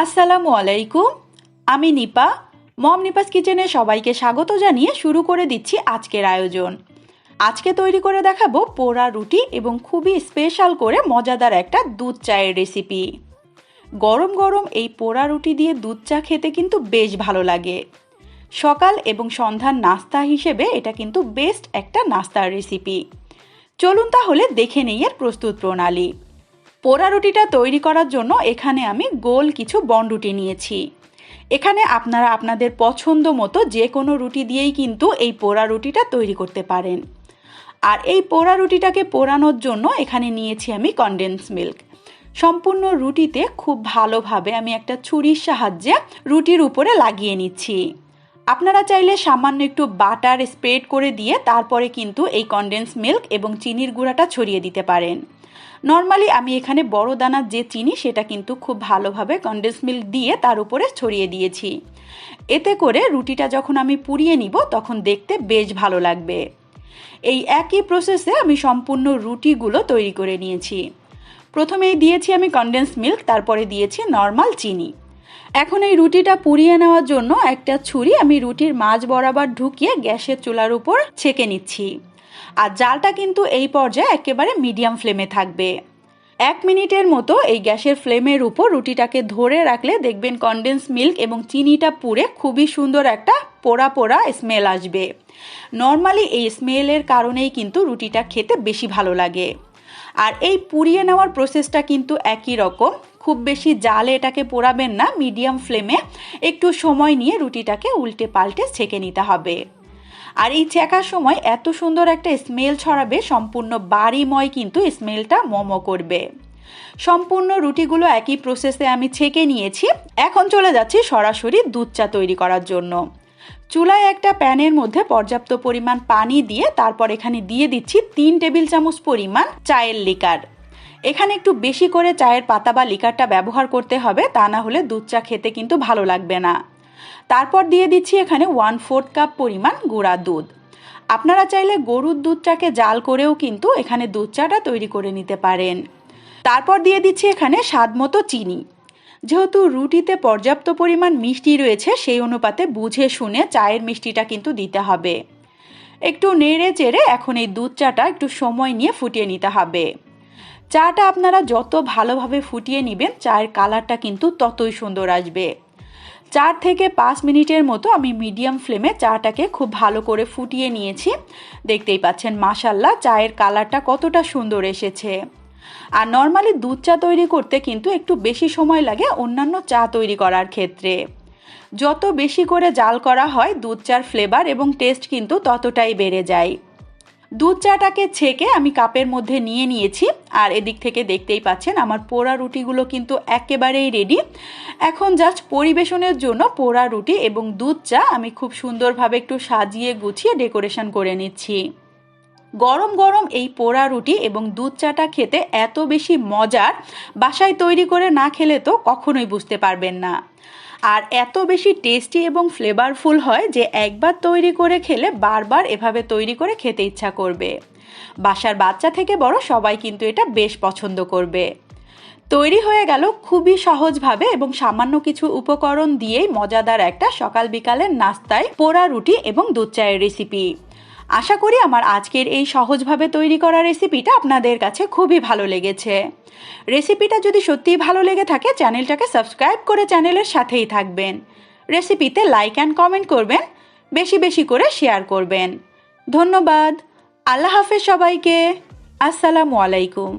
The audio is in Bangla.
আসসালামু আলাইকুম। আমি নিপা। মম নিপাস কিচেনে সবাইকে স্বাগত জানিয়ে শুরু করে দিচ্ছি আজকের আয়োজন। আজকে তৈরি করে দেখাবো পোড়া রুটি এবং খুবই স্পেশাল করে মজাদার একটা দুধ চায়ের রেসিপি। গরম গরম এই পোড়া রুটি দিয়ে দুধ চা খেতে কিন্তু বেশ ভালো লাগে। সকাল এবং সন্ধ্যার নাস্তা হিসেবে এটা কিন্তু বেস্ট একটা নাস্তার রেসিপি। চলুন তাহলে দেখে নেই এর প্রস্তুত প্রণালী। পোড়া রুটিটা তৈরি করার জন্য এখানে আমি গোল কিছু বনরুটি নিয়েছি। এখানে আপনারা আপনাদের পছন্দ মতো যে কোনো রুটি দিয়েই কিন্তু এই পোড়া রুটিটা তৈরি করতে পারেন। আর এই পোড়া রুটিটাকে পোড়ানোর জন্য এখানে নিয়েছি আমি কনডেন্স মিল্ক। সম্পূর্ণ রুটিতে খুব ভালোভাবে আমি একটা ছুরির সাহায্যে রুটির উপরে লাগিয়ে নিচ্ছি। আপনারা চাইলে সামান্য একটু বাটার স্প্রেড করে দিয়ে তারপরে কিন্তু এই কনডেন্স মিল্ক এবং চিনির গুঁড়াটা ছড়িয়ে দিতে পারেন। নর্মালি আমি এখানে বড় দানার যে চিনি সেটা কিন্তু খুব ভালোভাবে কনডেন্স মিল্ক দিয়ে তার উপরে ছড়িয়ে দিয়েছি। এতে করে রুটিটা যখন আমি পুড়িয়ে নিব তখন দেখতে বেশ ভালো লাগবে। এই একই প্রসেসে আমি সম্পূর্ণ রুটিগুলো তৈরি করে নিয়েছি। প্রথমেই দিয়েছি আমি কনডেন্স মিল্ক, তারপরে দিয়েছি নর্মাল চিনি। এখন এই রুটিটা পুড়িয়ে নেওয়ার জন্য একটা ছুরি আমি রুটির মাঝ বরাবর ঢুকিয়ে গ্যাসের চুলার উপর ছেঁকে নিচ্ছি। আর জালটা কিন্তু এই পর্যায়ে একেবারে মিডিয়াম ফ্লেমে থাকবে। 1 মিনিটের মতো এই গ্যাসের ফ্লেমের উপর রুটিটাকে ধরে রাখলে দেখবেন কনডেন্স মিল্ক এবং চিনিটা পুড়ে খুবই সুন্দর একটা পোড়া পোড়া স্মেল আসবে। নর্মালি এই স্মেলের কারণেই কিন্তু রুটিটা খেতে বেশি ভালো লাগে। আর এই পুড়িয়ে নেওয়ার প্রসেসটা কিন্তু একই রকম। খুব বেশি জালে এটাকে পোড়াবেন না, মিডিয়াম ফ্লেমে একটু সময় নিয়ে রুটিটাকে উল্টে পাল্টে ছেঁকে নিতে হবে। আর এই ছেঁকার সময় এত সুন্দর একটা স্মেল ছড়াবে, সম্পূর্ণ বাড়িময় কিন্তু স্মেলটা মোমো করবে। সম্পূর্ণ রুটিগুলো একই প্রসেসে আমি ছেঁকে নিয়েছি। এখন চলে যাচ্ছি সরাসরি দুধ চা তৈরি করার জন্য। চুলায় একটা প্যানের মধ্যে পর্যাপ্ত পরিমাণ পানি দিয়ে তারপর এখানে দিয়ে দিচ্ছি 3 টেবিল চামচ পরিমাণ চায়ের লিকার। এখানে একটু বেশি করে চায়ের পাতা বা লিকারটা ব্যবহার করতে হবে, তা না হলে দুধ চা খেতে কিন্তু ভালো লাগবে না। তারপর দিয়ে দিচ্ছি এখানে 1/4 কাপ পরিমাণ গুঁড়া দুধ। আপনারা চাইলে গরুর দুধটাকে জাল করেও কিন্তু এখানে দুধ চাটা তৈরি করে নিতে পারেন। তারপর দিয়ে দিচ্ছি এখানে স্বাদ মতো চিনি। যেহেতু রুটিতে পর্যাপ্ত পরিমাণ মিষ্টি রয়েছে সেই অনুপাতে বুঝে শুনে চায়ের মিষ্টিটা কিন্তু দিতে হবে। একটু নেড়ে চেড়ে এখন এই দুধ চাটা একটু সময় নিয়ে ফুটিয়ে নিতে হবে। চাটা আপনারা যত ভালোভাবে ফুটিয়ে নেবেন চায়ের কালারটা কিন্তু ততই সুন্দর আসবে। 4 থেকে 5 মিনিটের মতো আমি মিডিয়াম ফ্লেমে চাটাকে খুব ভালো করে ফুটিয়ে নিয়েছি। দেখতেই পাচ্ছেন মাশাআল্লাহ চায়ের কালারটা কতটা সুন্দর এসেছে। আর নর্মালি দুধ চা তৈরি করতে কিন্তু একটু বেশি সময় লাগে অন্যান্য চা তৈরি করার ক্ষেত্রে। যত বেশি করে জাল করা হয় দুধ চার ফ্লেভার এবং টেস্ট কিন্তু ততটাই বেড়ে যায়। দুধ চাটাকে ছেঁকে আমি কাপের মধ্যে নিয়ে নিয়েছি। আর এদিক থেকে দেখতেই পাচ্ছেন আমার পোড়া রুটিগুলো কিন্তু একেবারেই রেডি। এখন জাস্ট পরিবেশনের জন্য পোড়া রুটি এবং দুধ চা আমি খুব সুন্দরভাবে একটু সাজিয়ে গুছিয়ে ডেকোরেশন করে নিচ্ছি। গরম গরম এই পোড়া রুটি এবং দুধ চাটা খেতে এত বেশি মজার, বাসায় তৈরি করে না খেলে তো কখনোই বুঝতে পারবেন না। আর এত বেশি টেস্টি এবং ফ্লেভারফুল হয় যে একবার তৈরি করে খেলে বারবার এভাবে তৈরি করে খেতে ইচ্ছা করবে। বাসার বাচ্চা থেকে বড় সবাই কিন্তু এটা বেশ পছন্দ করবে। তৈরি হয়ে গেল খুবই সহজভাবে এবং সামান্য কিছু উপকরণ দিয়েই মজাদার একটা সকাল বিকালের নাস্তায় পোড়া রুটি এবং দুধ চায়ের রেসিপি। আশা করি আমার আজকের এই সহজভাবে তৈরি করা রেসিপিটা আপনাদের কাছে খুবই ভালো লেগেছে। রেসিপিটা যদি সত্যিই ভালো লেগে থাকে চ্যানেলটাকে সাবস্ক্রাইব করে চ্যানেলের সাথেই থাকবেন। রেসিপিতে লাইক অ্যান্ড কমেন্ট করবেন, বেশি বেশি করে শেয়ার করবেন। ধন্যবাদ। আল্লাহ হাফেজ সবাইকে। আসসালামু আলাইকুম।